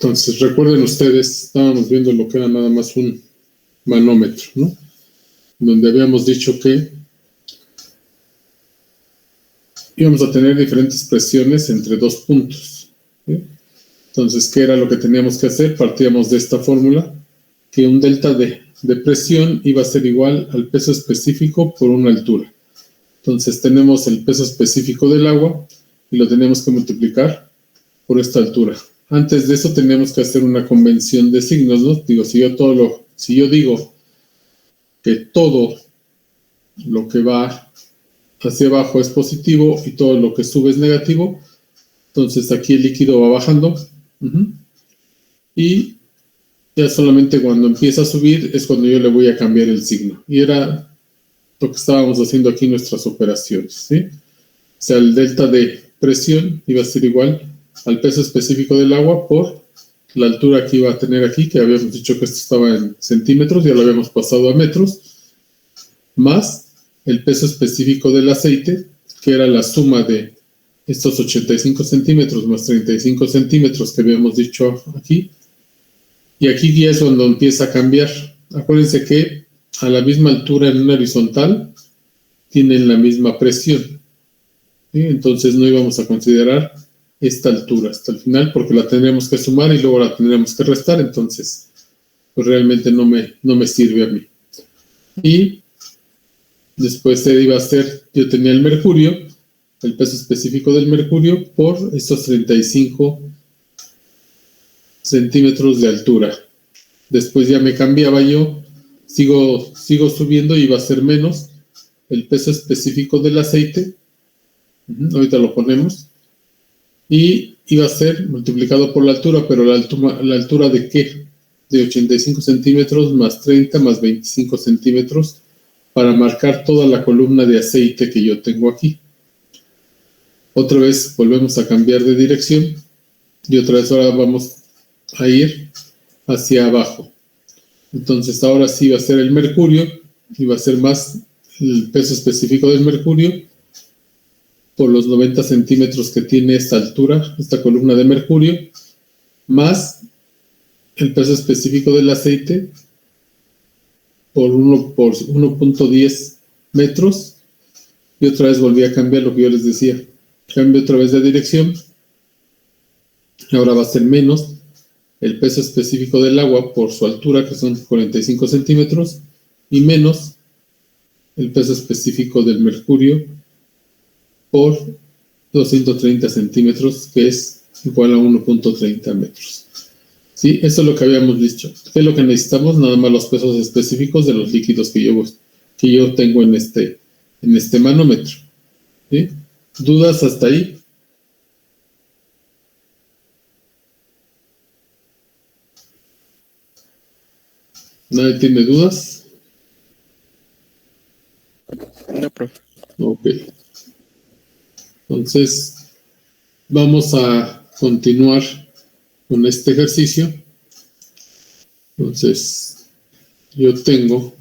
Entonces, recuerden ustedes, estábamos viendo lo que era nada más un manómetro, ¿no? Donde habíamos dicho que íbamos a tener diferentes presiones entre dos puntos, ¿sí? Entonces, ¿qué era lo que teníamos que hacer? Partíamos de esta fórmula, que un delta de presión iba a ser igual al peso específico por una altura. Entonces, tenemos el peso específico del agua y lo tenemos que multiplicar por esta altura. Antes de eso teníamos que hacer una convención de signos, ¿no? Digo, si yo digo que todo lo que va hacia abajo es positivo y todo lo que sube es negativo, entonces aquí el líquido va bajando, y ya solamente cuando empieza a subir es cuando yo le voy a cambiar el signo. Y era lo que estábamos haciendo aquí en nuestras operaciones, ¿sí? O sea, el delta de presión iba a ser igual al peso específico del agua por la altura que iba a tener aquí, que habíamos dicho que esto estaba en centímetros, ya lo habíamos pasado a metros, más el peso específico del aceite, que era la suma de estos 85 centímetros más 35 centímetros que habíamos dicho aquí. Y aquí ya es cuando empieza a cambiar. Acuérdense que a la misma altura en una horizontal tienen la misma presión, ¿sí? Entonces no íbamos a considerar esta altura hasta el final porque la tendremos que sumar y luego la tendremos que restar, entonces pues realmente no me sirve a mí. Y después iba a ser, yo tenía el mercurio, el peso específico del mercurio por estos 35 centímetros de altura. Después ya me cambiaba yo, sigo subiendo y va a ser menos el peso específico del aceite, ahorita lo ponemos, y iba a ser multiplicado por la altura, pero la altura ¿de qué? De 85 centímetros más 30 más 25 centímetros para marcar toda la columna de aceite que yo tengo aquí. Otra vez volvemos a cambiar de dirección y otra vez ahora vamos a ir hacia abajo. Entonces ahora sí va a ser el mercurio y va a ser más el peso específico del mercurio por los 90 centímetros que tiene esta altura, esta columna de mercurio, más el peso específico del aceite por 1.10 metros. Y otra vez volví a cambiar lo que yo les decía. Cambio otra vez de dirección. Ahora va a ser menos el peso específico del agua por su altura, que son 45 centímetros, y menos el peso específico del mercurio por 230 centímetros, que es igual a 1.30 metros. ¿Sí? Eso es lo que habíamos dicho. ¿Qué es lo que necesitamos? Nada más los pesos específicos de los líquidos que yo tengo en este manómetro. ¿Sí? ¿Dudas hasta ahí? ¿Nadie tiene dudas? No, profe. Ok. Entonces, vamos a continuar con este ejercicio. Entonces, yo tengo,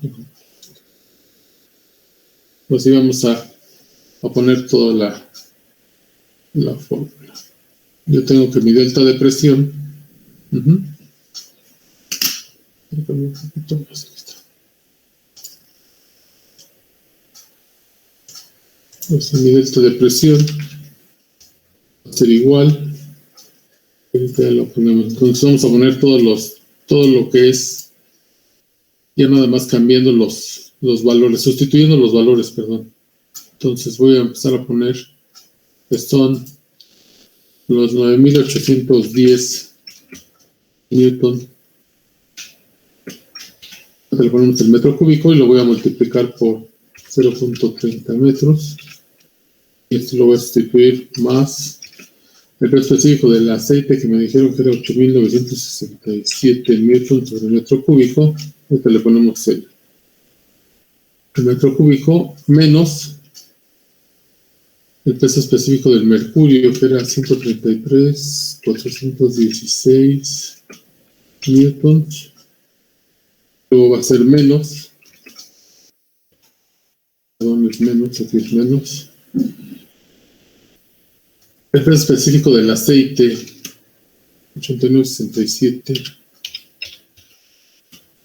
pues íbamos a poner toda la fórmula. Yo tengo que mi delta de presión, pues mi delta de presión va a ser igual. Ya lo ponemos. Entonces vamos a poner todo lo que es, ya nada más cambiando los valores, sustituyendo los valores, perdón. Entonces voy a empezar a poner que son los 9.810 newton. Le ponemos el metro cúbico y lo voy a multiplicar por 0.30 metros. Y esto lo voy a sustituir más el peso específico del aceite, que me dijeron que era 8.967 newtons sobre metro cúbico. Ahorita le ponemos el metro cúbico menos el peso específico del mercurio, que era 133.416 newtons. Luego va a ser menos. Perdón, es menos, aquí es menos. El peso específico del aceite 89.67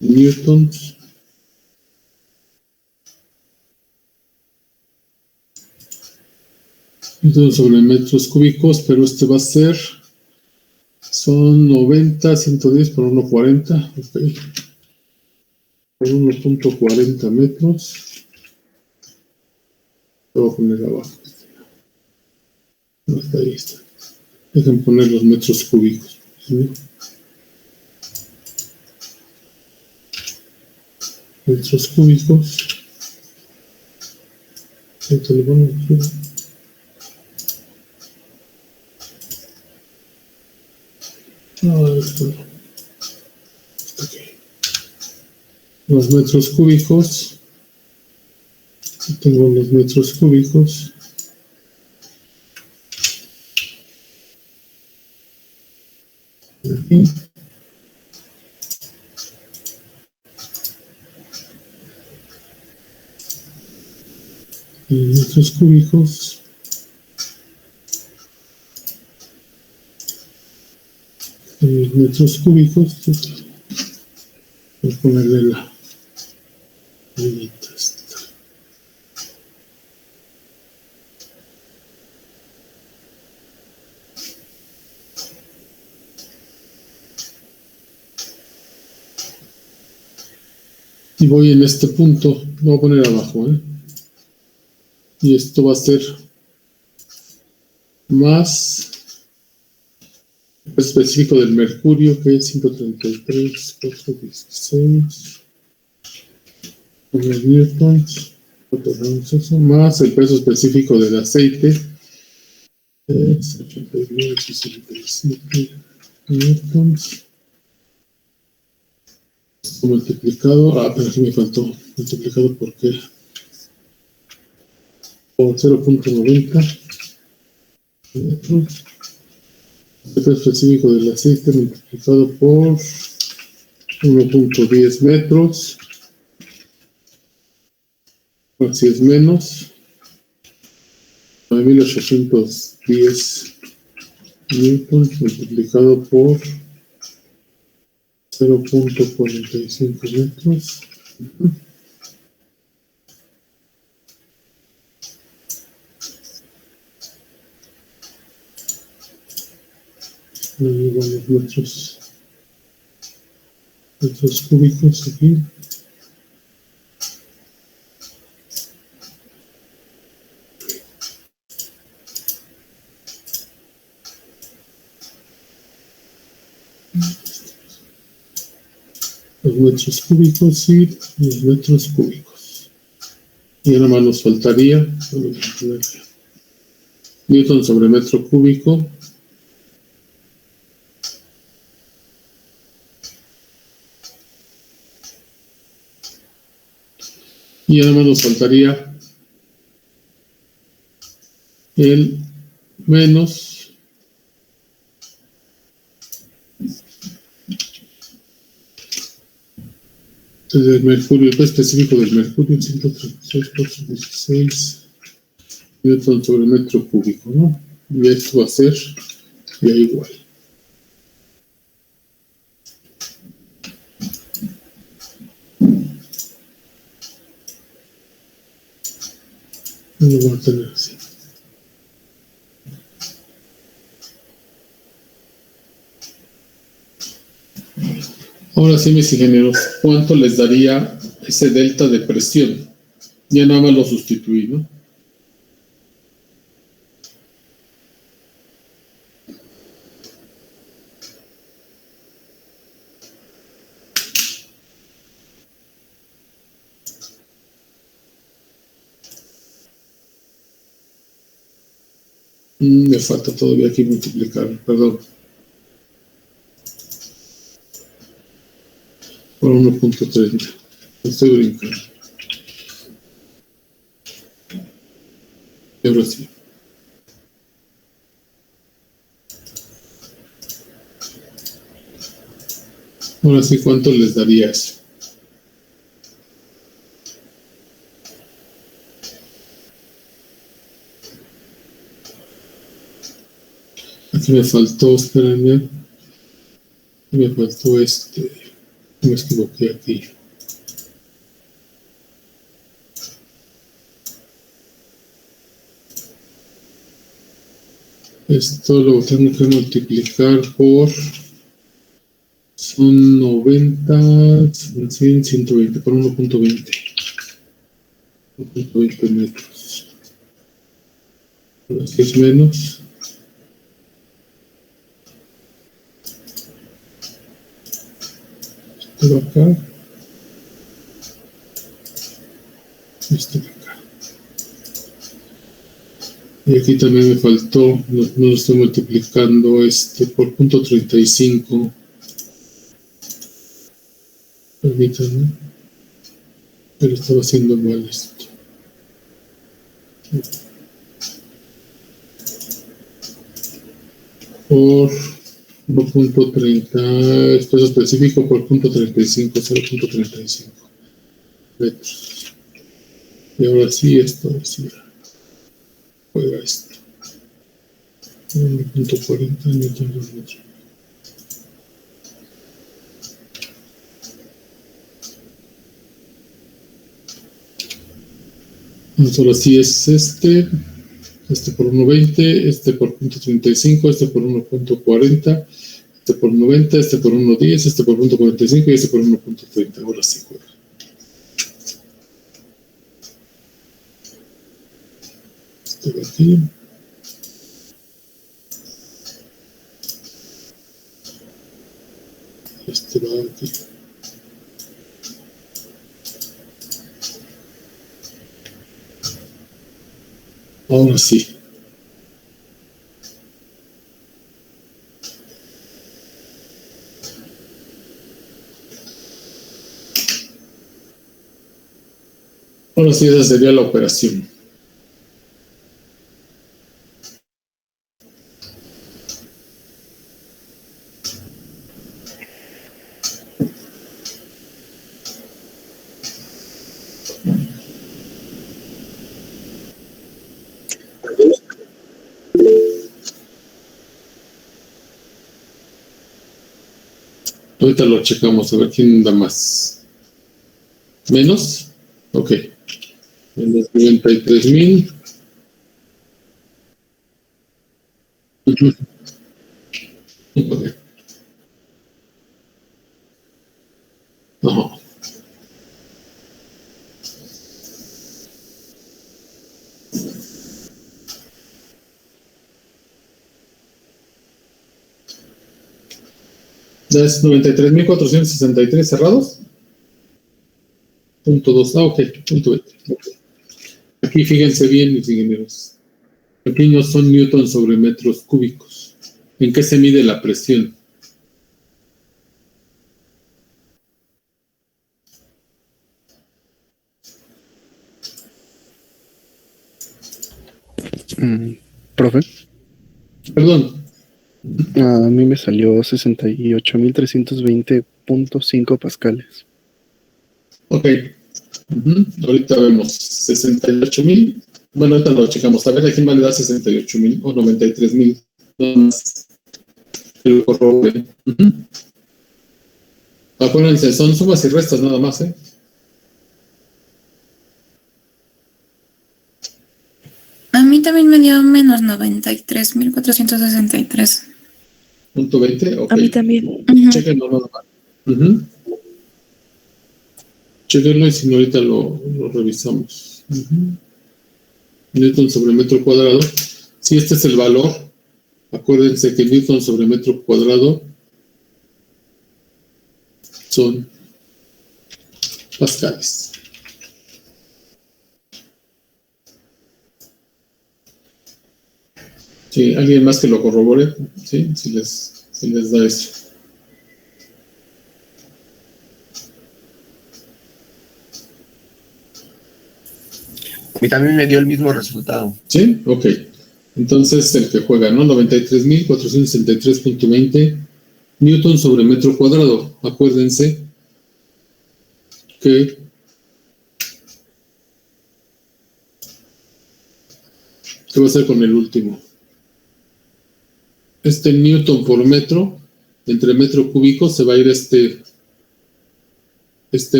newtons. Entonces sobre metros cúbicos, pero este va a ser, son 90, 110 por 1.40, ok. Por 1.40 metros. Lo voy a poner abajo. No, ahí está. Dejen poner los metros cúbicos. ¿Sí? Metros cúbicos. Ahorita le pongo aquí. No, esto no. Okay. Los metros cúbicos. Aquí tengo los metros cúbicos. Aquí. Y metros cúbicos. Y metros cúbicos. Voy a ponerle la rayita esta. Y voy en este punto, lo voy a poner abajo, y esto va a ser más específico del mercurio, que es 133, 416 newtons, más el peso específico del aceite, es 89.67 newtons. Multiplicado, pero aquí me faltó, multiplicado por qué, por 0.90 metros. El peso específico del aceite multiplicado por 1.10 metros, así es menos 9.810 newtons multiplicado por 0.45 metros. No llevo los metros cúbicos aquí. Los metros cúbicos y los metros cúbicos. Y nada más nos faltaría newton sobre metro cúbico. Y nada más nos faltaría el menos del mercurio, el peso específico del mercurio, 136.416 newton sobre metro cúbico, ¿no? Y esto va a ser ya igual. Lo voy a tener así. Ahora sí, mis ingenieros, ¿cuánto les daría ese delta de presión? Ya nada más lo sustituí, ¿no? Me falta todavía aquí multiplicar, perdón. Por 1.30. Estoy brincando. Y ahora sí. Ahora sí, ¿cuánto les daría eso? Aquí me faltó, espérenme. Me faltó me equivoqué aquí. Esto lo tengo que multiplicar por... Son 90, 100, 120, por 1.20. 1.20 metros. Así es menos. Esto de acá. Esto de acá. Y aquí también me faltó, no lo estoy multiplicando por 0.35. Permítanme. Pero estaba haciendo mal esto. Por 1.30, esto es específico por 0.35, 0.35 metros. Y ahora sí, esto sí juega esto. 1.40 newton por metro. Ahora sí es este por 1.20, por 0.35, por 1.40, por 90, por 1.10, por 0.45 y por 1.30. Ahora sí juega. De aquí. Va aquí. Ahora sí. Ahora sí, esa sería la operación. Ahorita lo checamos a ver quién da más. ¿Menos? Ok. Menos 93,000. Okay. Ajá. ¿Es 93,463 cerrados? Punto 2. Ok. Punto 20. Okay. Aquí fíjense bien, mis ingenieros. Aquí no son newtons sobre metros cúbicos. ¿En qué se mide la presión? Profe. Perdón. A mí me salió 68,320.5 pascales. Ok. Ahorita vemos 68,000. Bueno, ahorita lo checamos. A ver, aquí me da 68,000 o 93,000. Nada más. Que lo corroboren. Acuérdense, son sumas y restas nada más, ¿eh? A mí también me dio menos 93,463. Punto 20, ok. A mí también. Chequenlo nada más. Chequenlo y si no, ahorita lo revisamos. Newton sobre metro cuadrado. Si este es el valor, acuérdense que Newton sobre metro cuadrado son pascales. Sí, alguien más que lo corrobore, ¿sí? Si les da eso. A mí también me dio el mismo resultado. ¿Sí? Ok. Entonces, el que juega, ¿no? 93,463.20 Newton sobre metro cuadrado. Acuérdense que ¿qué va a hacer con el último? Newton por metro Entre metro cúbico se va a ir este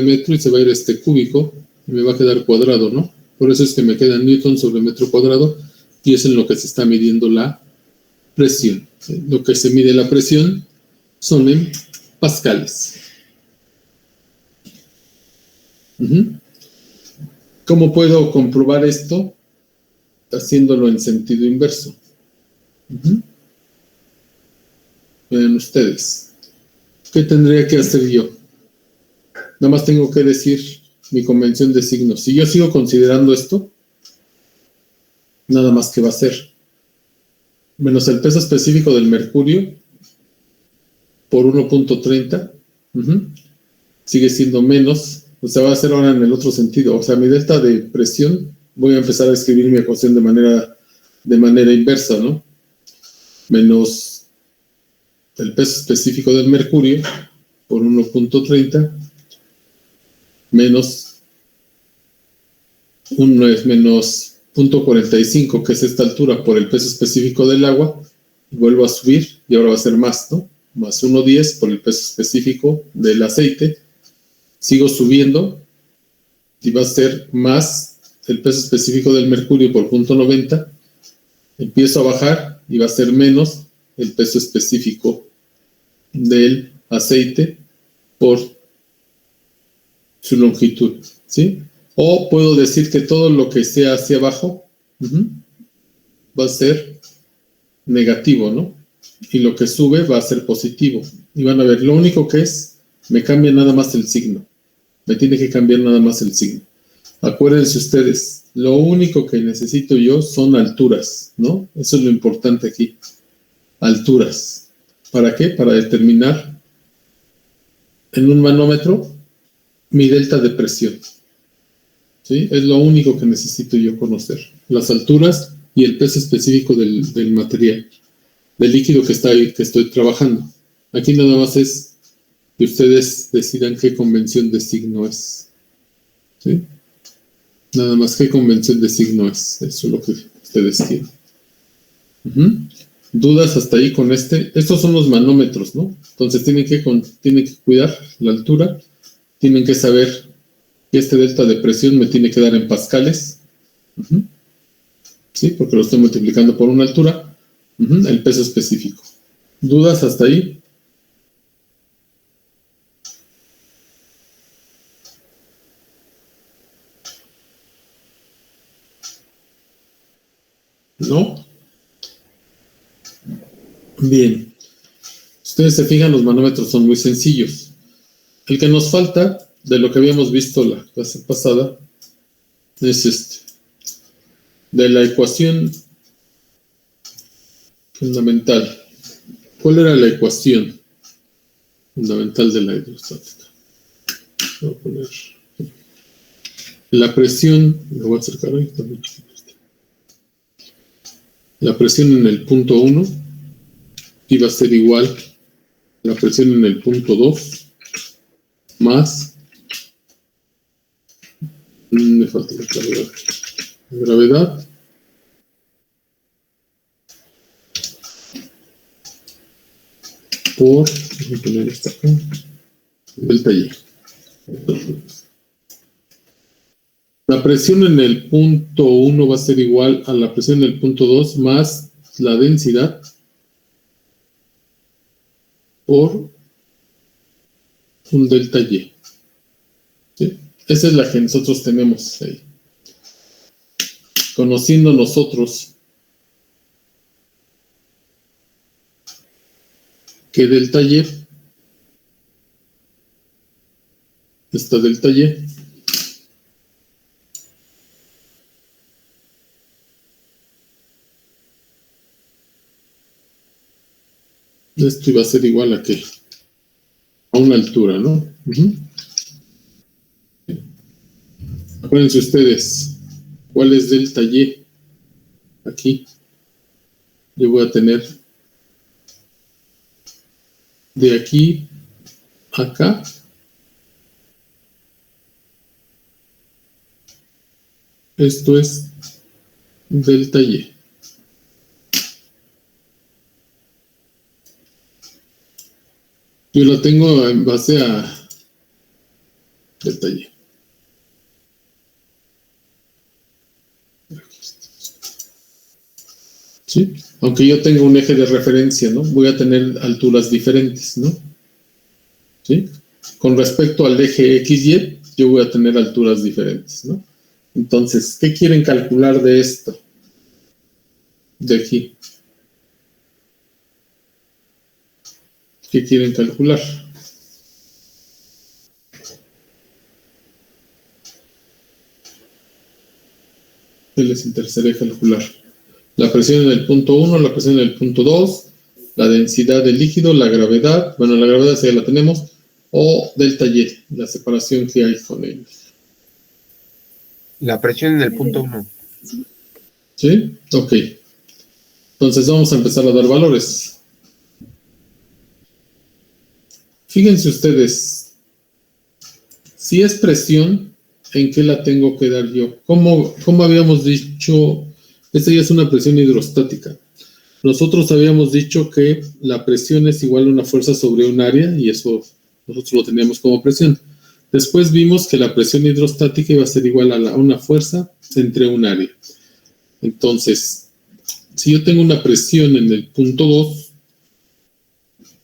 metro y se va a ir este cúbico y me va a quedar cuadrado, ¿no? Por eso es que me queda newton sobre metro cuadrado y es en lo que se está midiendo la presión. Lo que se mide la presión son en pascales. ¿Cómo puedo comprobar esto? Haciéndolo en sentido inverso. Miren ustedes. ¿Qué tendría que hacer yo? Nada más tengo que decir mi convención de signos. Si yo sigo considerando esto, nada más que va a ser menos el peso específico del mercurio por 1.30. Sigue siendo menos. O sea, va a ser ahora en el otro sentido. O sea, mi delta de presión, voy a empezar a escribir mi ecuación de manera inversa, ¿no? Menos el peso específico del mercurio por 1.30 menos 0.45, que es esta altura, por el peso específico del agua, y vuelvo a subir, y ahora va a ser más, ¿no? Más 1.10 por el peso específico del aceite. Sigo subiendo, y va a ser más el peso específico del mercurio por 0.90. Empiezo a bajar, y va a ser menos el peso específico del aceite por su longitud, ¿sí? O puedo decir que todo lo que sea hacia abajo va a ser negativo, ¿no? Y lo que sube va a ser positivo. Y van a ver, lo único que es, me cambia nada más el signo. Me tiene que cambiar nada más el signo. Acuérdense ustedes, lo único que necesito yo son alturas, ¿no? Eso es lo importante aquí. Alturas. ¿Para qué? Para determinar en un manómetro mi delta de presión. ¿Sí? Es lo único que necesito yo conocer. Las alturas y el peso específico del material, del líquido que estoy trabajando. Aquí nada más es que ustedes decidan qué convención de signo es. ¿Sí? Nada más qué convención de signo es. Eso es lo que ustedes quieren. ¿Dudas hasta ahí con este? Estos son los manómetros, ¿no? Entonces tienen que cuidar la altura. Tienen que saber que este delta de presión me tiene que dar en pascales. ¿Sí? Porque lo estoy multiplicando por una altura. El peso específico. ¿Dudas hasta ahí? ¿No? Bien. Ustedes se fijan, los manómetros son muy sencillos. El que nos falta, de lo que habíamos visto la clase pasada, es este. De la ecuación fundamental. ¿Cuál era la ecuación fundamental de la hidrostática? Voy a poner la presión, me voy a acercar ahí, está muy chiquito. La presión en el punto 1 iba a ser igual a la presión en el punto 2 más, me falta la gravedad. La gravedad por, voy a poner esta acá, delta Y. La presión en el punto 1 va a ser igual a la presión en el punto 2 más la densidad por un delta Y. ¿Sí? Esa es la que nosotros tenemos ahí. Conociendo nosotros que delta Y, esta delta Y, esto iba a ser igual a ¿qué? A una altura, ¿no? Acuérdense ustedes, ¿cuál es delta Y? Aquí yo voy a tener de aquí a acá esto es delta Y. Yo lo tengo en base a detalle. ¿Sí? Aunque yo tenga un eje de referencia, ¿no? Voy a tener alturas diferentes, ¿no? ¿Sí? Con respecto al eje XY, yo voy a tener alturas diferentes, ¿no? Entonces, ¿qué quieren calcular de esto? De aquí. ¿Qué quieren calcular? ¿Qué les interesaría calcular? La presión en el punto 1, la presión en el punto 2, la densidad del líquido, la gravedad, bueno, la gravedad ya la tenemos, o delta Y, la separación que hay con ellos. La presión en el punto 1. ¿Sí? Ok. Entonces vamos a empezar a dar valores. Fíjense ustedes, si es presión, ¿en qué la tengo que dar yo? ¿Cómo habíamos dicho? Esta ya es una presión hidrostática. Nosotros habíamos dicho que la presión es igual a una fuerza sobre un área y eso nosotros lo teníamos como presión. Después vimos que la presión hidrostática iba a ser igual a una fuerza entre un área. Entonces, si yo tengo una presión en el punto 2,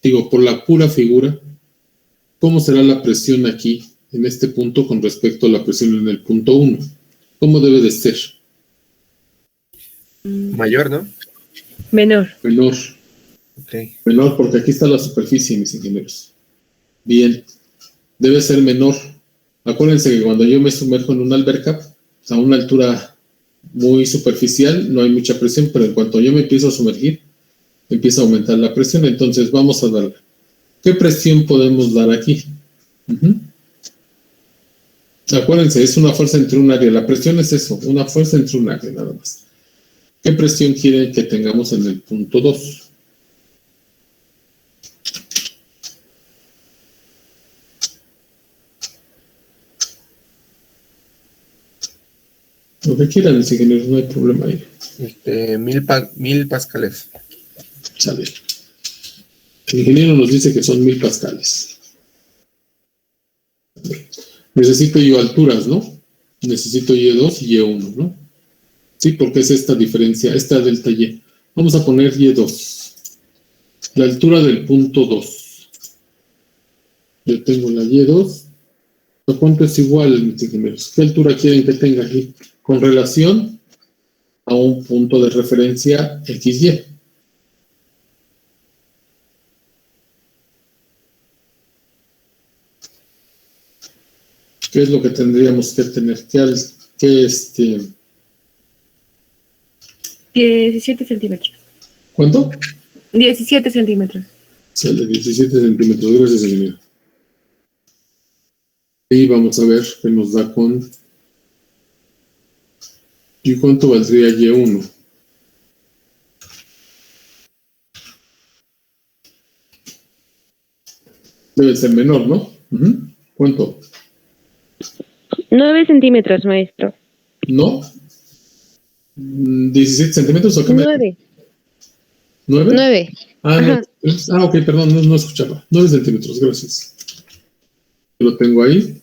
digo, por la pura figura, ¿cómo será la presión aquí, en este punto, con respecto a la presión en el punto 1? ¿Cómo debe de ser? Mayor, ¿no? Menor. Menor. Ok. Menor, porque aquí está la superficie, mis ingenieros. Bien. Debe ser menor. Acuérdense que cuando yo me sumerjo en una alberca, a una altura muy superficial, no hay mucha presión, pero en cuanto yo me empiezo a sumergir, empieza a aumentar la presión. Entonces vamos a dar. ¿Qué presión podemos dar aquí? Acuérdense, es una fuerza entre un área. La presión es eso, una fuerza entre un área, nada más. ¿Qué presión quieren que tengamos en el punto 2? Lo que quieran, mis ingenieros, no hay problema ahí. 1000 pascales. Sale. El ingeniero nos dice que son 1000 pascales. Necesito yo alturas, ¿no? Necesito Y2 y Y1, ¿no? Sí, porque es esta diferencia, esta delta Y. Vamos a poner Y2. La altura del punto 2. Yo tengo la Y2. ¿A cuánto es igual, mis ingenieros? ¿Qué altura quieren que tenga aquí? Con relación a un punto de referencia XY. ¿Qué es lo que tendríamos que tener? ¿Qué 17 centímetros. ¿Cuánto? 17 centímetros. Sale 17 centímetros. Gracias, ingeniero. Y vamos a ver qué nos da con... ¿Y cuánto valdría Y1? Debe ser menor, ¿no? ¿Cuánto? 9 centímetros, maestro. ¿No? ¿17 centímetros o qué? 9. ¿9? 9. Ok, perdón, no escuchaba. 9 centímetros, gracias. Lo tengo ahí.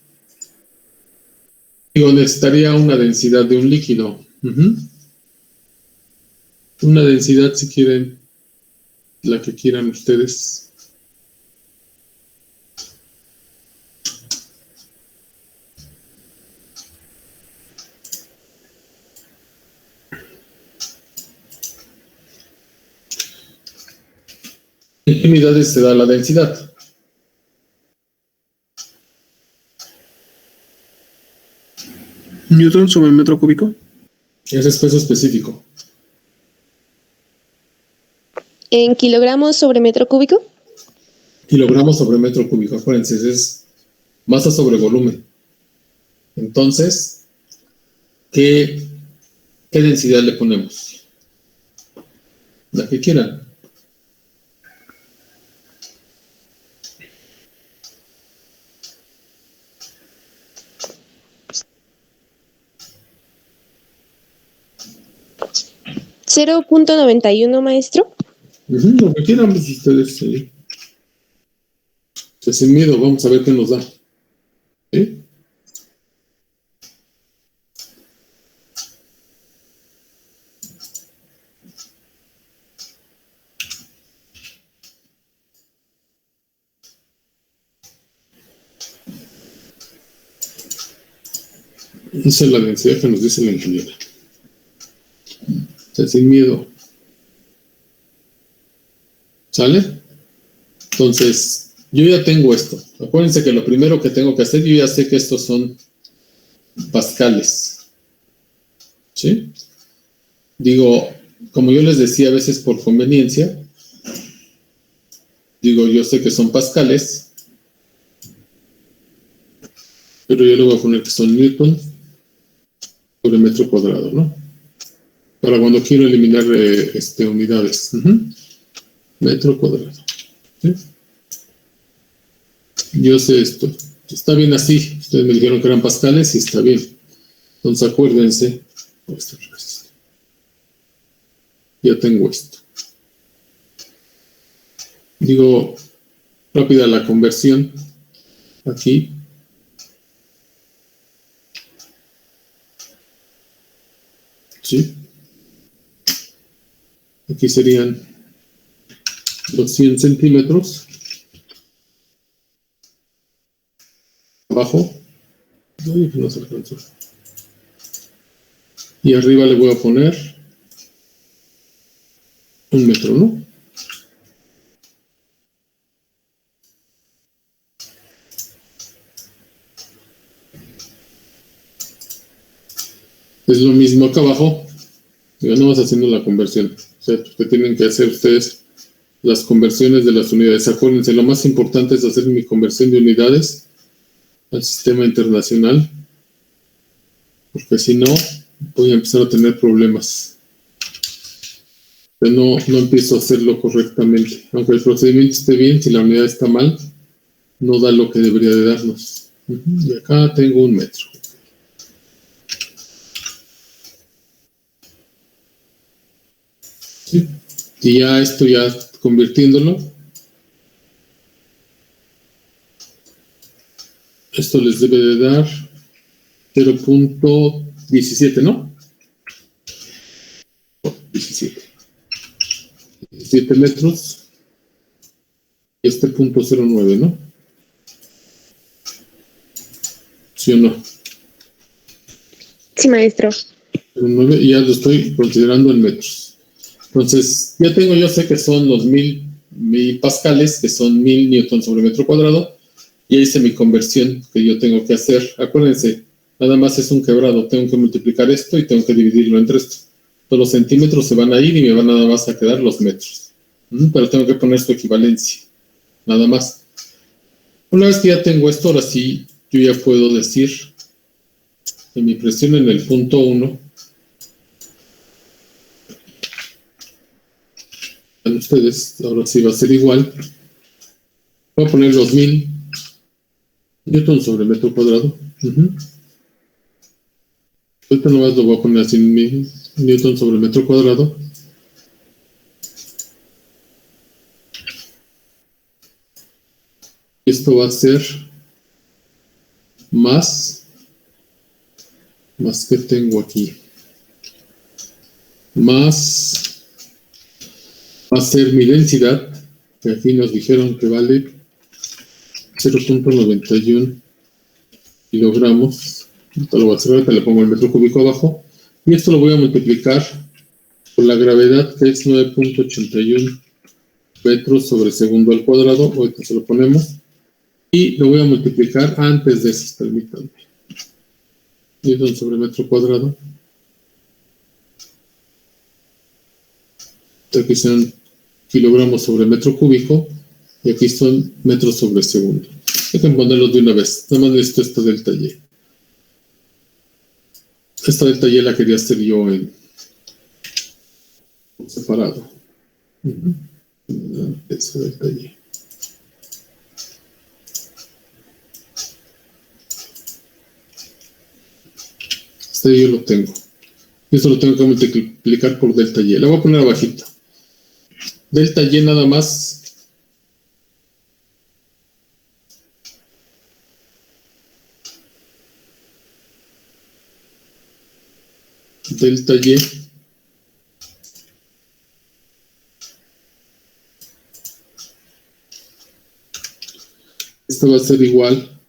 Digo, necesitaría una densidad de un líquido. Una densidad, si quieren, la que quieran ustedes. ¿En qué unidades se da la densidad? Newton sobre el metro cúbico. Ese es peso específico. ¿En kilogramos sobre metro cúbico? Kilogramos sobre metro cúbico. Acuérdense, es masa sobre volumen. Entonces, ¿qué densidad le ponemos? La que quieran. ¿0.91, maestro? Lo que quieran, pues ustedes. Pues sin miedo, vamos a ver qué nos da. ¿Sí? Esa es la densidad que nos dice la ingeniera. O sea, sin miedo. ¿Sale? Entonces, yo ya tengo esto. Acuérdense que lo primero que tengo que hacer, yo ya sé que estos son pascales. ¿Sí? Digo, como yo les decía a veces por conveniencia, digo, yo sé que son pascales, pero yo le voy a poner que son newton sobre metro cuadrado, ¿no? Para cuando quiero eliminar unidades. Metro cuadrado. ¿Sí? Yo sé esto. Está bien así. Ustedes me dijeron que eran pascales y está bien. Entonces acuérdense. Ya tengo esto. Digo, rápida la conversión. Aquí. ¿Sí? Aquí serían los 100 centímetros. Abajo. Uy, no se alcanzó. Y arriba le voy a poner 1 metro, ¿no? Es lo mismo acá abajo. Ya no vas haciendo la conversión. O sea, que tienen que hacer ustedes las conversiones de las unidades. Acuérdense, lo más importante es hacer mi conversión de unidades al sistema internacional, porque si no, voy a empezar a tener problemas. O sea, no empiezo a hacerlo correctamente. Aunque el procedimiento esté bien, si la unidad está mal, no da lo que debería de darnos. Y acá tengo 1 metro. ¿Sí? Y ya esto, ya convirtiéndolo, esto les debe de dar 0.17, ¿no? 17 metros. Y este 0.09, ¿no? ¿Sí o no? Sí, maestro. 0.9, y ya lo estoy considerando en metros. Entonces, ya tengo, yo sé que son los 1000 pascales, que son 1000 newtons sobre metro cuadrado. Ya hice mi conversión que yo tengo que hacer. Acuérdense, nada más es un quebrado. Tengo que multiplicar esto y tengo que dividirlo entre esto. Todos los centímetros se van a ir y me van nada más a quedar los metros. Pero tengo que poner su equivalencia. Nada más. Una vez que ya tengo esto, ahora sí, yo ya puedo decir que mi presión en el punto 1, ustedes, ahora sí va a ser igual. Voy a poner los 1000 newton sobre metro cuadrado. Ahorita nomás lo voy a poner así, 1000 newton sobre metro cuadrado. Esto va a ser más que tengo aquí. Más va a ser mi densidad, que aquí nos dijeron que vale 0.91 kilogramos. Esto lo voy a hacer ahorita, le pongo el metro cúbico abajo. Y esto lo voy a multiplicar por la gravedad, que es 9.81 metros sobre segundo al cuadrado. Ahorita se lo ponemos. Y lo voy a multiplicar antes de eso, permítanme. Newton sobre metro cuadrado. Aquí son kilogramos sobre metro cúbico. Y aquí son metros sobre segundo. Hay que ponerlos de una vez. Nada más necesito esta delta Y. Esta delta Y la quería hacer yo en separado. Esa delta Y. Este yo lo tengo. Esto lo tengo que multiplicar por delta Y. Le voy a poner abajito. Delta Y nada más delta Y esto va a ser igual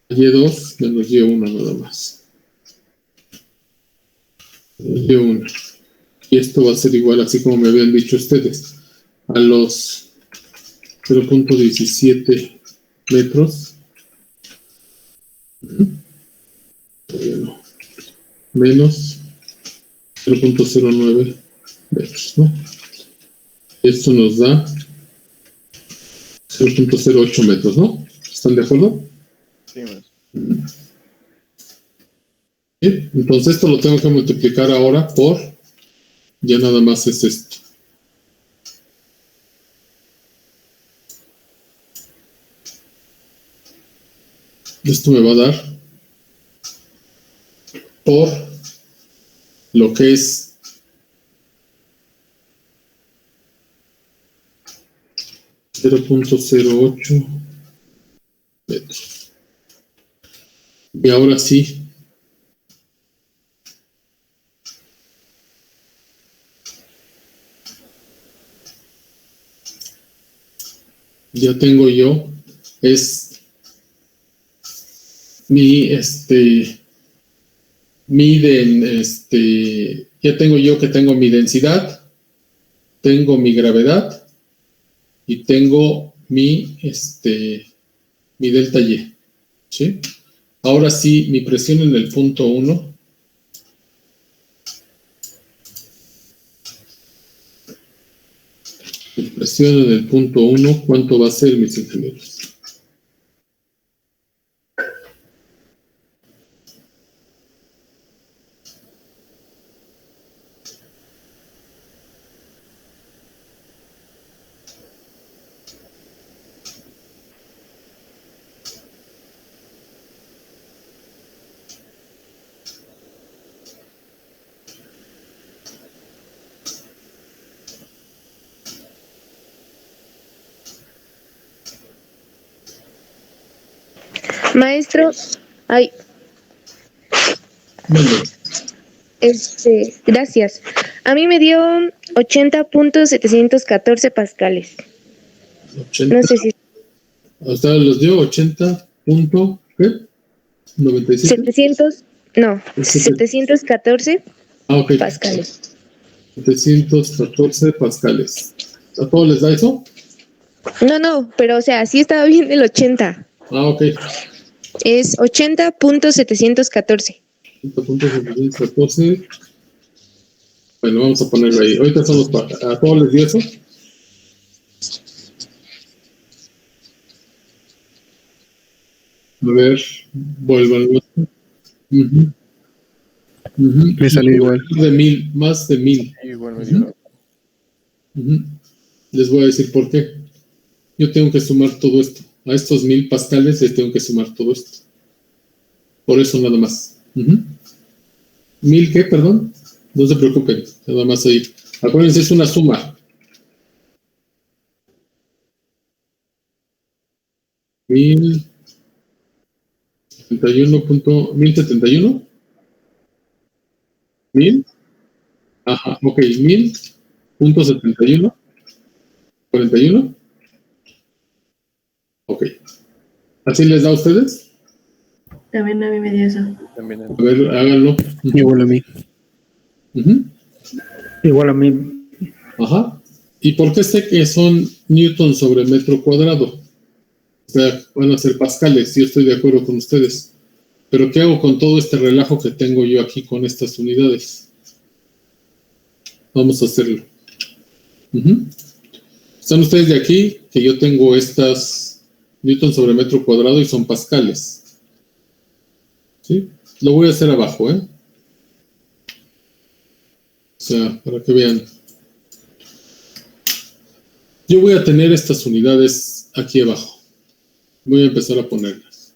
a Y2 menos Y1 nada más. Y1. Y esto va a ser igual, así como me habían dicho ustedes, a los 0.17 metros. Todavía no. Menos 0.09 metros, ¿no? Esto nos da 0.08 metros, ¿no? ¿Están de acuerdo? Sí, maestro. Bien, entonces esto lo tengo que multiplicar ahora por, ya nada más es esto. Esto me va a dar por lo que es 0.08 metros. Y ahora sí, ya tengo yo, es ya tengo yo que tengo mi densidad, tengo mi gravedad y tengo mi delta Y, ¿sí? Ahora sí, mi presión en el punto 1 mi presión en el punto 1, ¿cuánto va a ser, mis ingenieros? Maestro, ay, Bueno, gracias. A mí me dio 80.714 pascales. 80, No sé si hasta los dio 80 punto, ¿qué? 97. 700, no, 714 Ok, pascales. 714 pascales. ¿A todos les da eso? No, pero o sea, sí estaba bien el 80. Ok. Es 80.714. 80.714. Bueno, vamos a ponerlo ahí. Ahorita son ¿a todos les dio eso? A ver, vuelvan. Me salió igual. Más de 1000. Igual me dio la... Les voy a decir por qué. Yo tengo que sumar todo esto. A estos 1000 pascales les tengo que sumar todo esto. Por eso nada más. ¿1000 qué, perdón? No se preocupen, nada más ahí. Acuérdense, es una suma. 1071. ¿1000? Ajá, ok, 1000.71. 41. Ok. ¿Así les da a ustedes? También a mí me dio eso. También A ver, háganlo. Igual a mí. Igual a mí. Ajá. ¿Y por qué sé que son newton sobre metro cuadrado? O sea, van a ser pascales, yo estoy de acuerdo con ustedes. Pero ¿qué hago con todo este relajo que tengo yo aquí con estas unidades? Vamos a hacerlo. Están ustedes de aquí, que yo tengo estas newton sobre metro cuadrado y son pascales. ¿Sí? Lo voy a hacer abajo, ¿eh? O sea, para que vean. Yo voy a tener estas unidades aquí abajo. Voy a empezar a ponerlas.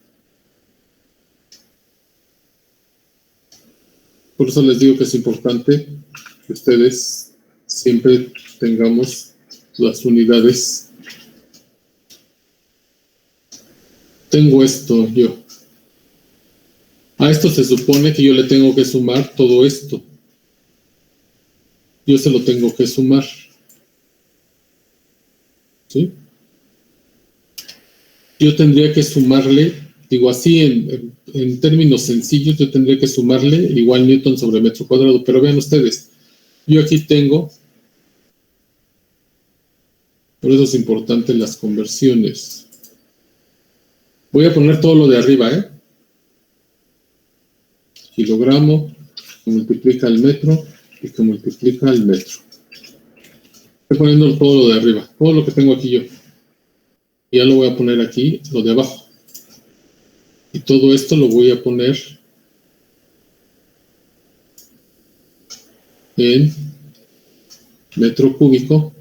Por eso les digo que es importante que ustedes siempre tengamos las unidades. Tengo esto yo. A esto se supone que yo le tengo que sumar todo esto. Yo se lo tengo que sumar. ¿Sí? Yo tendría que sumarle, digo así en términos sencillos, yo tendría que sumarle igual Newton sobre metro cuadrado. Pero vean ustedes, yo aquí tengo, por eso es importante las conversiones. Voy a poner todo lo de arriba, ¿eh? Kilogramo, que multiplica el metro y que multiplica el metro. Estoy poniendo todo lo de arriba, todo lo que tengo aquí yo. Y ya lo voy a poner aquí, lo de abajo. Y todo esto lo voy a poner en metro cúbico.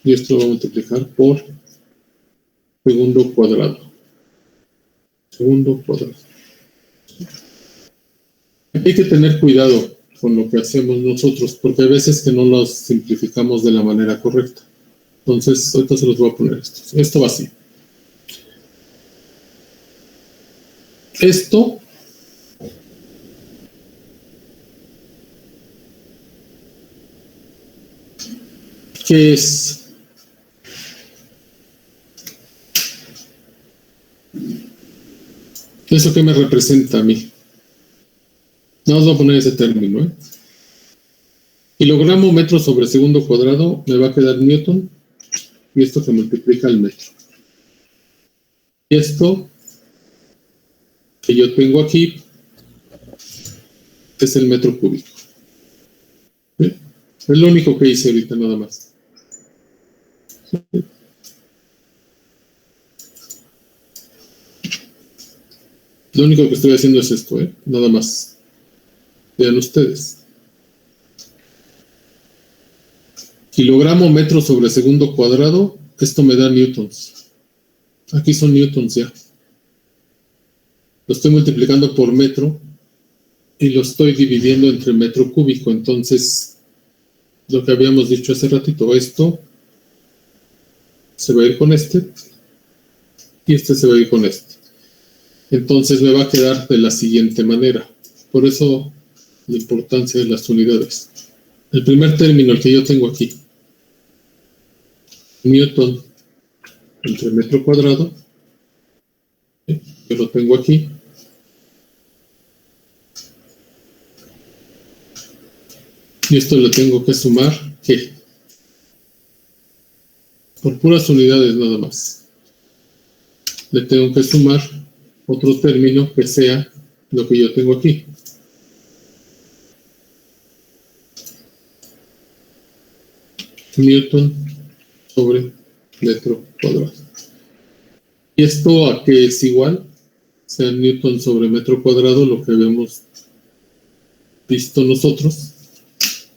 Y esto lo voy a multiplicar por segundo cuadrado. Segundo cuadrado. Hay que tener cuidado con lo que hacemos nosotros, porque hay veces que no los simplificamos de la manera correcta. Entonces, ahorita se los voy a poner estos. Esto va así. Esto ¿qué es? ¿Eso qué me representa a mí? No os voy a poner ese término, ¿eh? Kilogramo metro sobre segundo cuadrado me va a quedar Newton y esto se multiplica al metro. Y esto que yo tengo aquí es el metro cúbico. ¿Sí? Es lo único que hice ahorita nada más. ¿Sí? Lo único que estoy haciendo es esto, ¿eh? Nada más. Vean ustedes. Kilogramo metro sobre segundo cuadrado, esto me da newtons. Aquí son newtons ya. Lo estoy multiplicando por metro y lo estoy dividiendo entre metro cúbico. Entonces, lo que habíamos dicho hace ratito, esto se va a ir con este y este se va a ir con este. Entonces me va a quedar de la siguiente manera. Por eso la importancia de las unidades. El primer término, el que yo tengo aquí, Newton entre metro cuadrado, ¿sí? Yo lo tengo aquí. Y esto le tengo que sumar, ¿qué? Por puras unidades nada más. Le tengo que sumar otro término que sea lo que yo tengo aquí. Newton sobre metro cuadrado. ¿Y esto a qué es igual? O sea, Newton sobre metro cuadrado, lo que habíamos visto nosotros,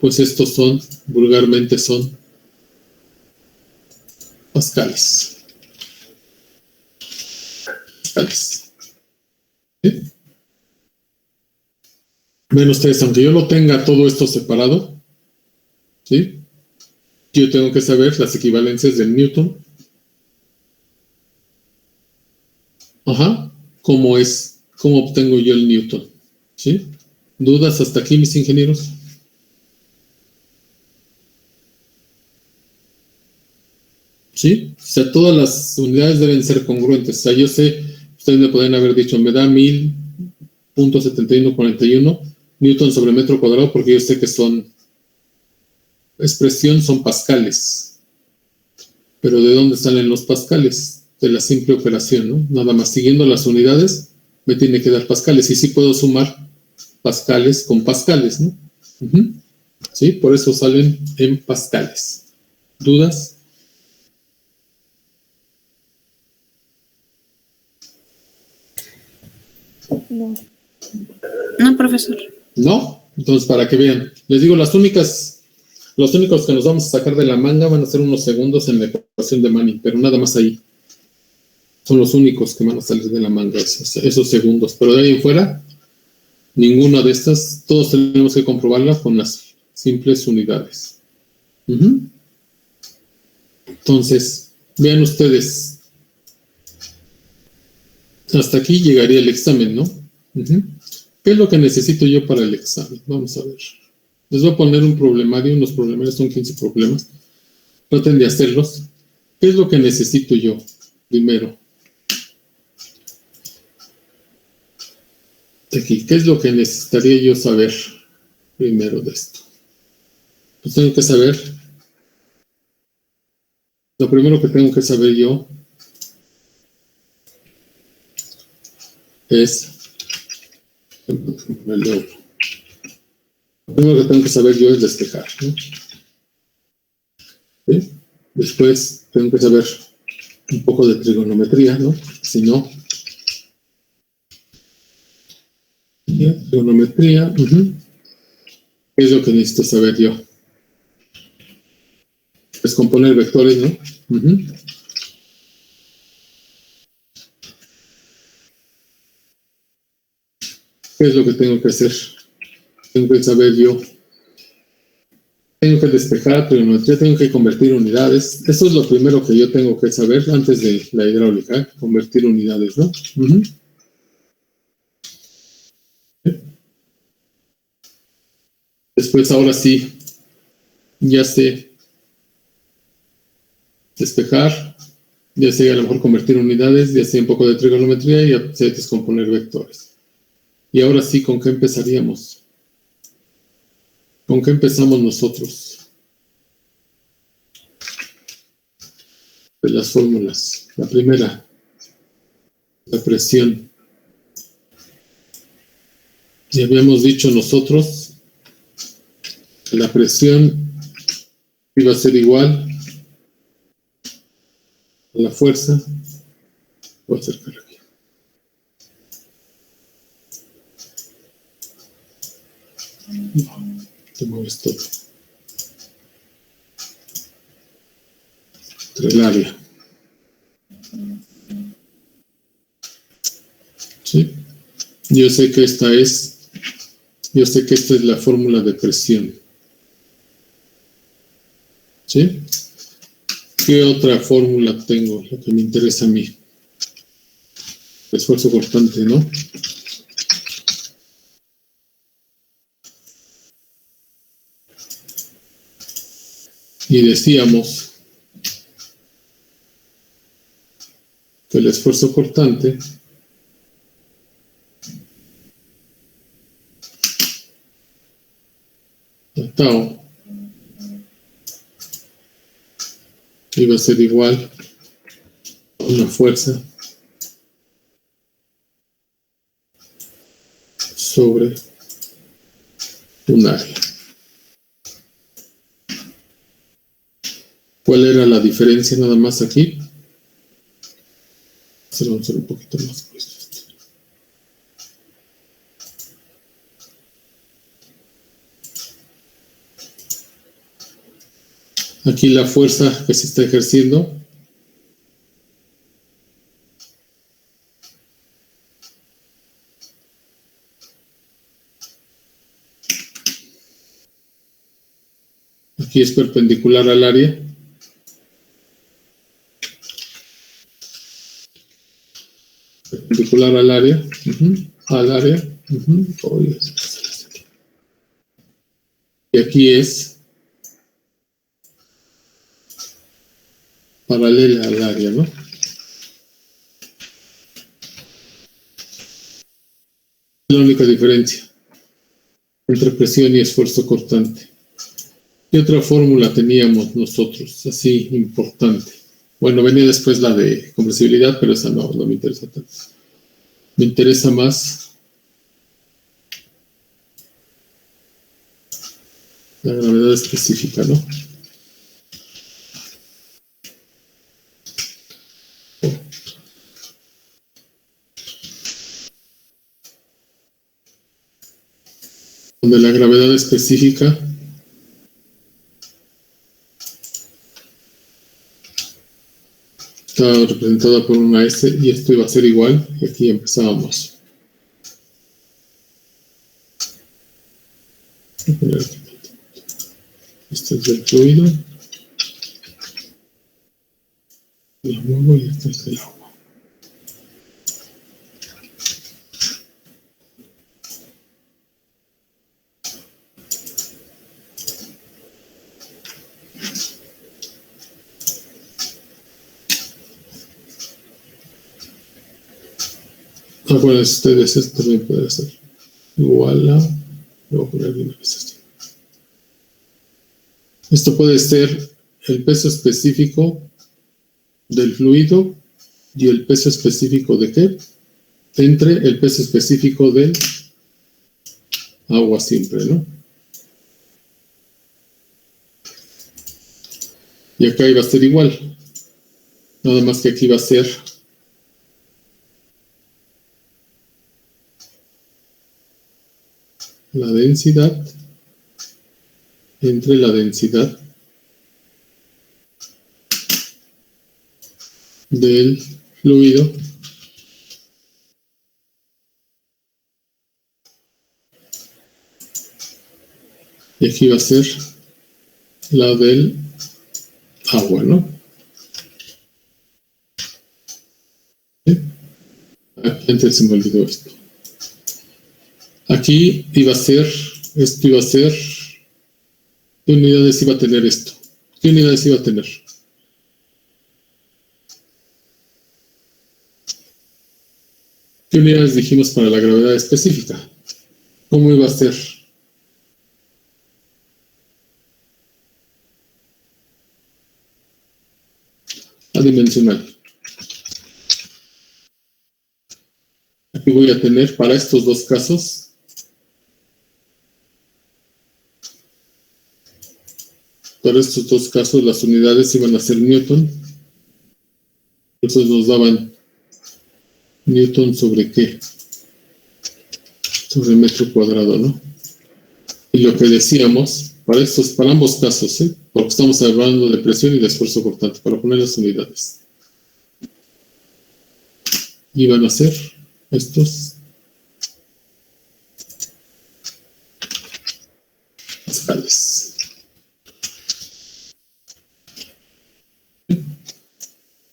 pues estos son, vulgarmente son pascales. Pascales. ¿Sí? Ven ustedes, aunque yo lo tenga todo esto separado, ¿sí? Yo tengo que saber las equivalencias del Newton. Ajá. ¿Cómo obtengo yo el Newton? ¿Sí? ¿Dudas hasta aquí, mis ingenieros? ¿Sí? O sea, todas las unidades deben ser congruentes. O sea, yo sé, ustedes me pueden haber dicho, me da 1000.7141 Newton sobre metro cuadrado, porque yo sé que son expresión, son pascales. Pero ¿de dónde salen los pascales? De la simple operación, ¿no? Nada más siguiendo las unidades me tiene que dar pascales. Y sí puedo sumar pascales con pascales, ¿no? Sí, por eso salen en pascales. ¿Dudas? No. No, profesor. ¿No? Entonces, para que vean. Les digo, los únicos que nos vamos a sacar de la manga van a ser unos segundos en la ecuación de Manning, pero nada más ahí. Son los únicos que van a salir de la manga esos segundos. Pero de ahí en fuera, ninguna de estas, todos tenemos que comprobarla con las simples unidades. Entonces, vean ustedes. Hasta aquí llegaría el examen, ¿no? Ujú. ¿Qué es lo que necesito yo para el examen? Vamos a ver. Les voy a poner un problemario, unos problemas, son 15 problemas. Traten de hacerlos. ¿Qué es lo que necesito yo? Primero. Aquí, ¿qué es lo que necesitaría yo saber primero de esto? Pues tengo que saber, lo primero que tengo que saber yo es, lo primero que tengo que saber yo es despejar, ¿no? ¿Sí? Después tengo que saber un poco de trigonometría, ¿no? Si no, ¿ya? Trigonometría, ¿qué es lo que necesito saber yo? Descomponer vectores, ¿no? ¿Qué es lo que tengo que hacer? Tengo que saber yo. Tengo que despejar trigonometría, tengo que convertir unidades. Eso es lo primero que yo tengo que saber antes de la hidráulica, convertir unidades, ¿no? Después, ahora sí, ya sé despejar, ya sé a lo mejor convertir unidades, ya sé un poco de trigonometría y ya sé descomponer vectores. Y ahora sí, ¿con qué empezaríamos? ¿Con qué empezamos nosotros? De las fórmulas. La primera, la presión. Ya habíamos dicho nosotros que la presión iba a ser igual a la fuerza. Voy a acercar aquí. No, te mueves todo. Entre el área. ¿Sí? Yo sé que esta es la fórmula de presión. ¿Sí? ¿Qué otra fórmula tengo? La que me interesa a mí. Esfuerzo cortante, ¿no? Y decíamos que el esfuerzo cortante a tau iba a ser igual a una fuerza sobre un área. ¿Cuál era la diferencia nada más aquí? Vamos a hacer un poquito más. Aquí la fuerza que se está ejerciendo aquí es perpendicular al área. Perpendicular al área. Al área. Y aquí es paralela al área, ¿no? Es la única diferencia entre presión y esfuerzo cortante. ¿Qué otra fórmula teníamos nosotros así importante? Bueno, venía después la de compresibilidad, pero esa no me interesa tanto. Me interesa más la gravedad específica, ¿no? Donde la gravedad específica está representada por una S y esto iba a ser igual, y aquí empezábamos. Esto es del fluido. Lo muevo y esto es del agua. Bueno, ustedes esto también puede ser igual a... Voy a poner una vez así. Esto puede ser el peso específico del fluido y el peso específico de ¿qué? Entre el peso específico del agua siempre, ¿no? Y acá iba a ser igual. Nada más que aquí va a ser la densidad entre la densidad del fluido y aquí va a ser la del agua, ¿no? ¿Sí? Aquí antes se me olvidó esto. Aquí iba a ser, esto iba a ser, ¿qué unidades iba a tener esto? ¿Qué unidades iba a tener? ¿Qué unidades dijimos para la gravedad específica? ¿Cómo iba a ser? Adimensional. Aquí voy a tener para estos dos casos las unidades iban a ser Newton. Entonces nos daban Newton sobre qué? Sobre metro cuadrado, ¿no? Y lo que decíamos, para ambos casos, porque estamos hablando de presión y de esfuerzo cortante, para poner las unidades. Iban a ser estos pascales.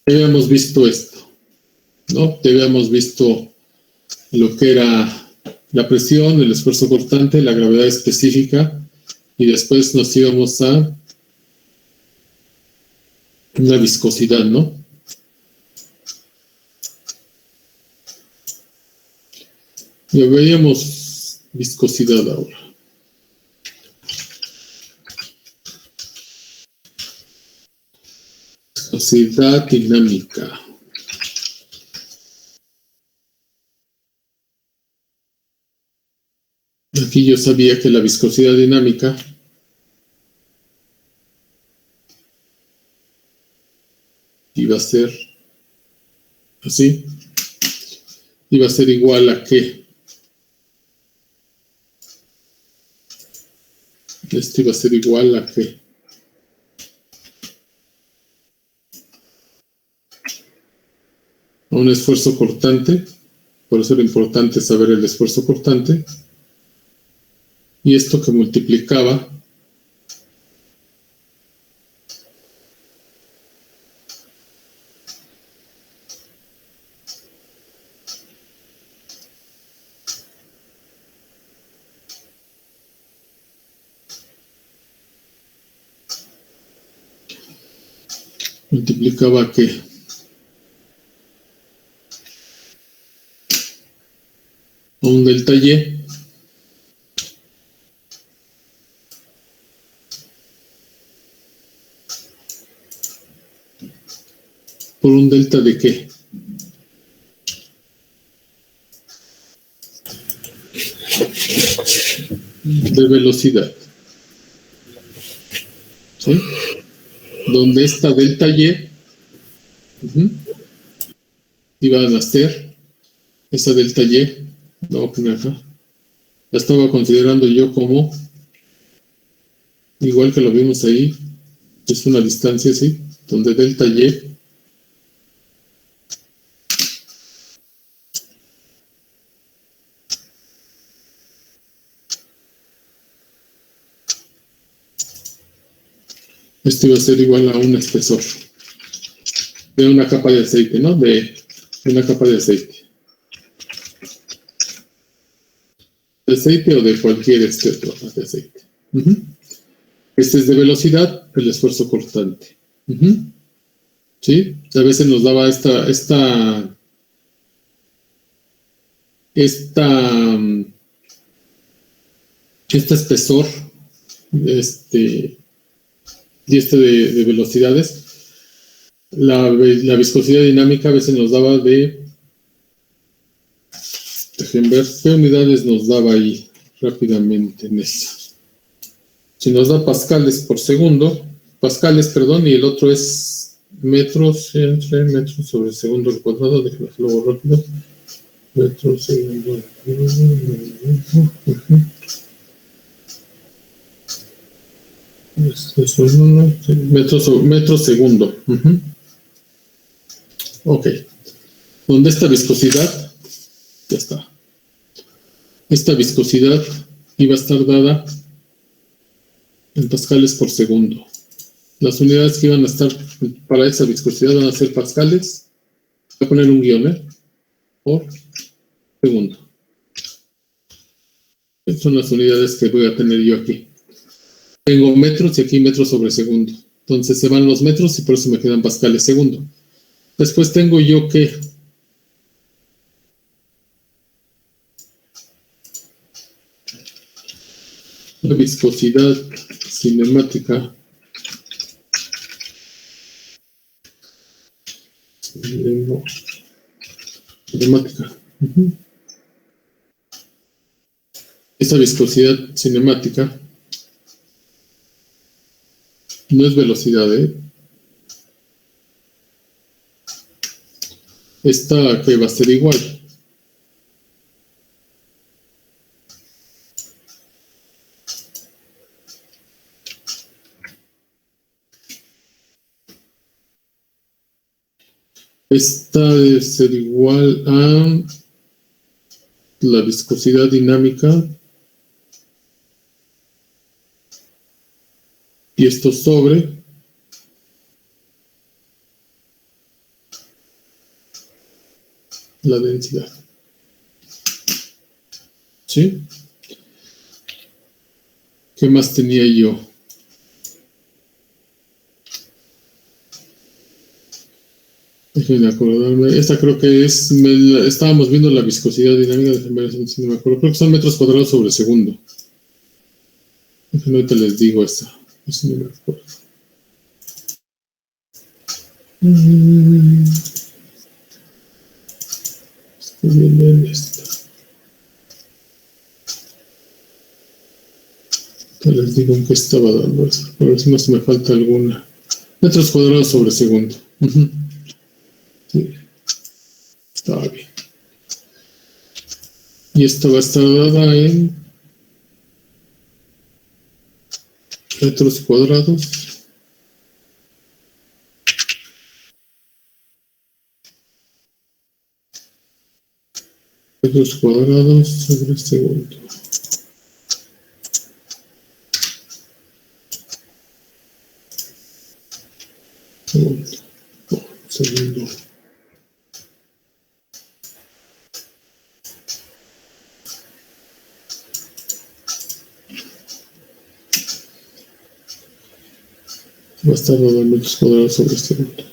Ya habíamos visto esto, ¿no? Ya habíamos visto lo que era la presión, el esfuerzo cortante, la gravedad específica, y después nos íbamos a una viscosidad, ¿no? Ya veíamos viscosidad ahora. Viscosidad dinámica. Aquí yo sabía que la viscosidad dinámica iba a ser así. Iba a ser igual a ¿qué? Esto iba a ser igual a ¿qué? A un esfuerzo cortante. Por eso era importante saber el esfuerzo cortante. Y esto que multiplicaba ¿qué? A un delta Y por un delta de ¿qué? De velocidad. ¿Sí? Donde esta delta Y iban a ser esa delta Y, la voy a poner acá, la estaba considerando yo como, igual que lo vimos ahí, es una distancia así, donde delta Y esto iba a ser igual a un espesor de una capa de aceite, ¿no? De una capa de aceite. De aceite o de cualquier trozo de aceite. Este es de velocidad, el esfuerzo cortante. ¿Sí? A veces nos daba esta este espesor y de velocidades. La viscosidad dinámica a veces nos daba dejen ver qué unidades nos daba ahí rápidamente en esa. Si nos da pascales, y el otro es metros sobre segundo al cuadrado, déjenme hacerlo rápido. Metros segundo. Metros segundo. Ok. Donde esta viscosidad, ya está. Esta viscosidad iba a estar dada en pascales por segundo. Las unidades que iban a estar para esa viscosidad van a ser pascales. Voy a poner un guión, por segundo. Estas son las unidades que voy a tener yo aquí. Tengo metros y aquí metros sobre segundo. Entonces se van los metros y por eso me quedan pascales segundo. Después tengo yo que la viscosidad cinemática Esta viscosidad cinemática no es velocidad, Esta que va a ser igual. Esta debe ser igual a la viscosidad dinámica y esto sobre la densidad. ¿Sí? ¿Qué más tenía yo? Déjenme acordarme. Esta creo que estábamos viendo la viscosidad dinámica. Déjenme ver si no me acuerdo. Creo que son metros cuadrados sobre segundo. Déjenme ahorita les digo esta. Si no me acuerdo. Estoy viendo en esta. Ahorita les digo en qué estaba dando eso. A ver si no se me falta alguna. Metros cuadrados sobre segundo. Sí. Estaba bien. Y esta va a estar dada en metros cuadrados sobre segundo. Segundo. Va a estar dando metros cuadrados sobre segundo.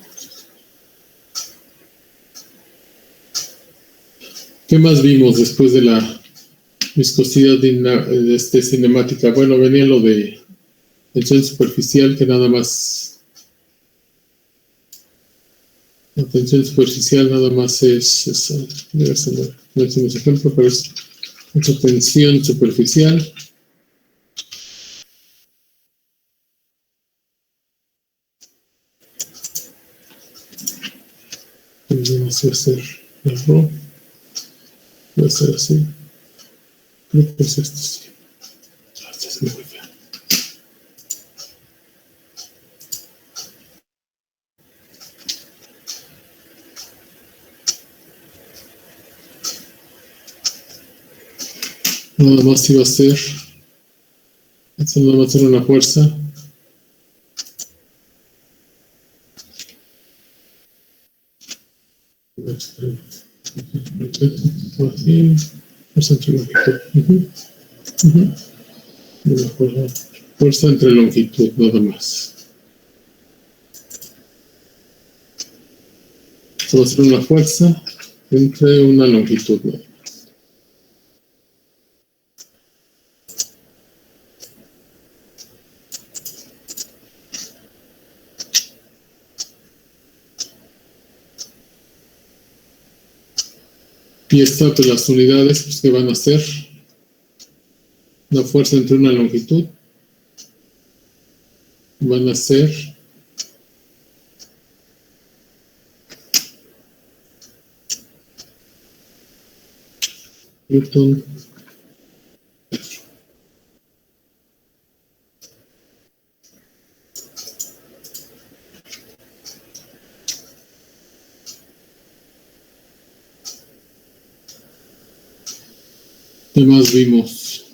¿Qué más vimos después de la viscosidad cinemática? Bueno, venía lo de tensión superficial, que nada más. La tensión superficial nada más es no decimos ejemplo, pero es mucha tensión superficial. Así va a ser error. Va a ser así. Creo que es esto, sí. Este se me fue feo. Nada más iba a ser. Esto nada más va a ser una fuerza. Así, fuerza entre longitud. Fuerza entre longitud, nada más. Esto va a ser una fuerza entre una longitud, nada más. Y esta, pues las unidades, pues, ¿qué van a ser? La fuerza entre una longitud van a ser Newton. ¿Qué más vimos?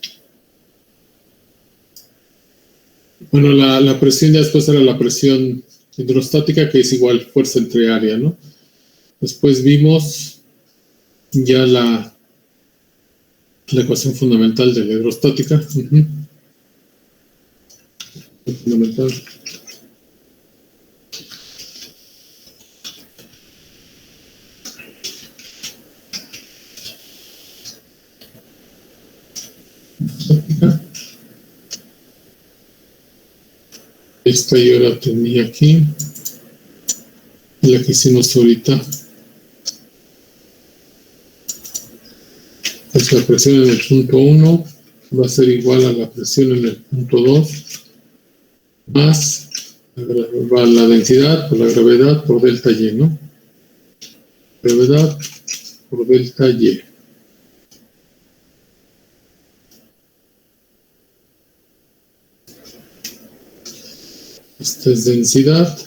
Bueno, la presión ya después era la presión hidrostática, que es igual fuerza entre área, ¿no? Después vimos ya la ecuación fundamental de la hidrostática. Fundamental. Esta yo la tenía aquí, la que hicimos ahorita. Pues la presión en el punto 1 va a ser igual a la presión en el punto 2 más la densidad por la gravedad por delta Y, ¿no? Gravedad por delta Y. Esta es densidad.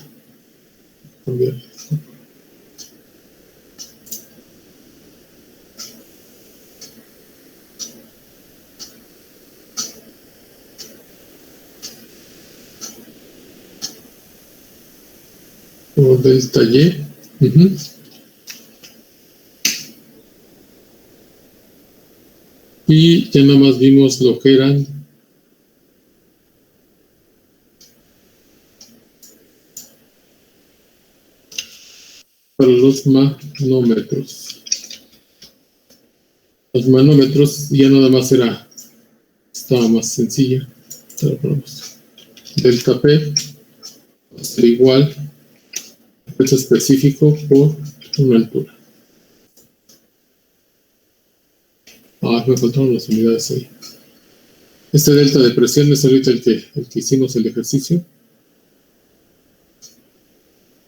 Cambiar. Por delta Y. Y ya nada más vimos lo que eran para los manómetros. Los manómetros ya nada más estaba más sencilla. Delta P va a ser igual a peso específico por una altura. Me faltaron las unidades ahí. Este delta de presión es ahorita el que hicimos el ejercicio.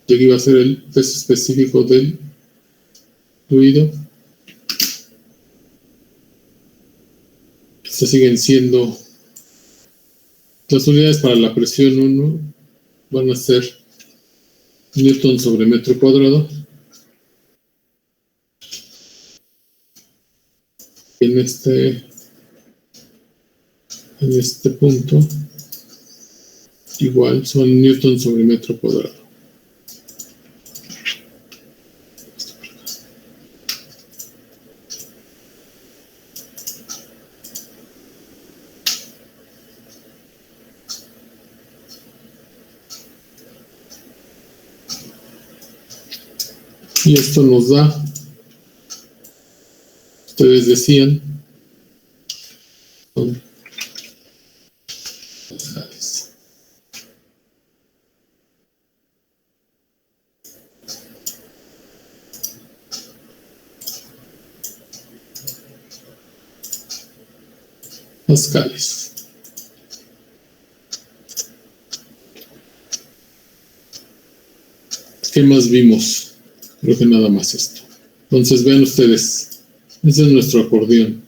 Y aquí va a ser el peso específico del fluido. Estas siguen siendo las unidades para la presión 1, van a ser Newton sobre metro cuadrado. En este punto igual son Newton sobre metro cuadrado. Y esto nos da, ustedes decían, son pascales. ¿Qué más vimos? Creo que nada más esto. Entonces vean ustedes, ese es nuestro acordeón.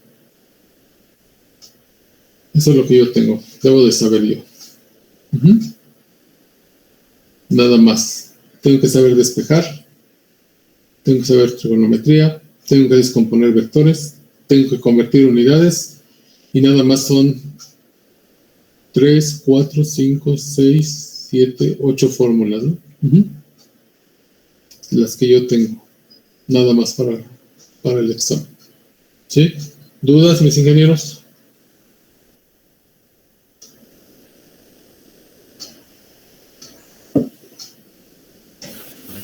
Eso es lo que yo tengo, debo de saber yo. Nada más. Tengo que saber despejar, tengo que saber trigonometría, tengo que descomponer vectores, tengo que convertir unidades y nada más son 3, 4, 5, 6, 7, 8 fórmulas, ¿no? Las que yo tengo, nada más para el examen. ¿Sí? ¿Dudas, mis ingenieros?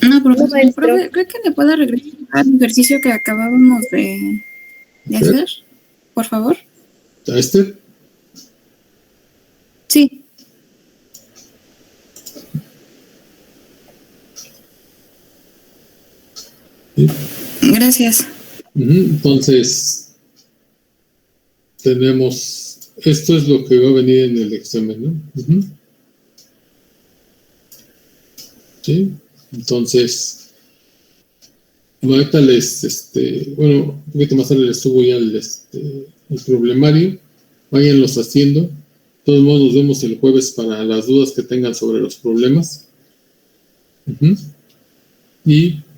No, profesor. Profe, ¿cree que le pueda regresar al ejercicio que acabábamos de hacer? Por favor. ¿A este? Sí. ¿Sí? Gracias. Entonces, tenemos, esto es lo que va a venir en el examen, ¿no? Sí, entonces, ahorita bueno, un poquito más tarde les subo ya el problemario, váyanlos haciendo. De todos modos, nos vemos el jueves para las dudas que tengan sobre los problemas.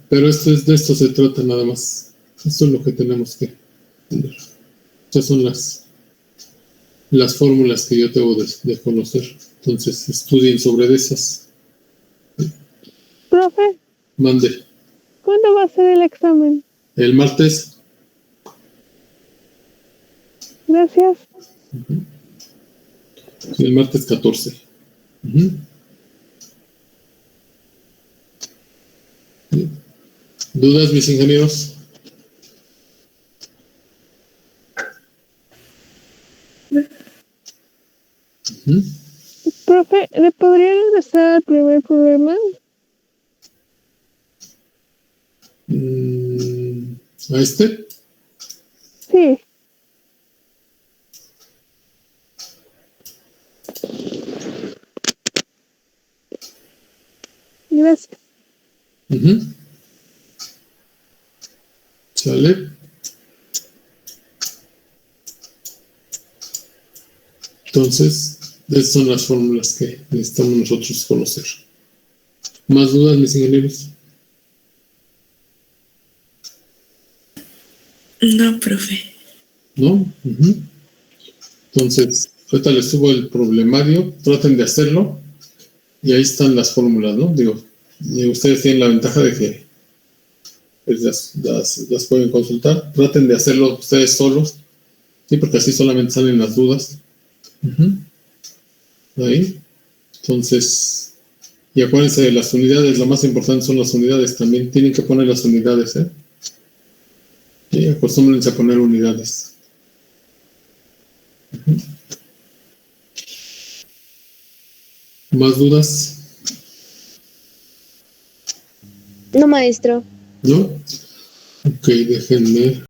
Pero de esto se trata nada más. Esto es lo que tenemos que entender. Estas son las fórmulas que yo debo de conocer. Entonces, estudien sobre esas. Profe, Mande. ¿cuándo va a ser el examen? El martes. Gracias. Sí, el martes 14. ¿Dudas, mis ingenieros? Profe, ¿le podría regresar al primer problema? ¿A este? Sí. Gracias. ¿Sale? Entonces, esas son las fórmulas que necesitamos nosotros conocer. ¿Más dudas, mis ingenieros? No, profe. ¿No? Entonces, ahorita les subo el problemario, traten de hacerlo y ahí están las fórmulas, ¿no? Digo, ustedes tienen la ventaja de que pues, las pueden consultar, traten de hacerlo ustedes solos, ¿sí? Porque así solamente salen las dudas. Ahí. Entonces, y acuérdense de las unidades, lo más importante son las unidades, también tienen que poner las unidades, y acostúmbrense a poner unidades. ¿Más dudas? No, maestro. ¿No? Ok, déjenme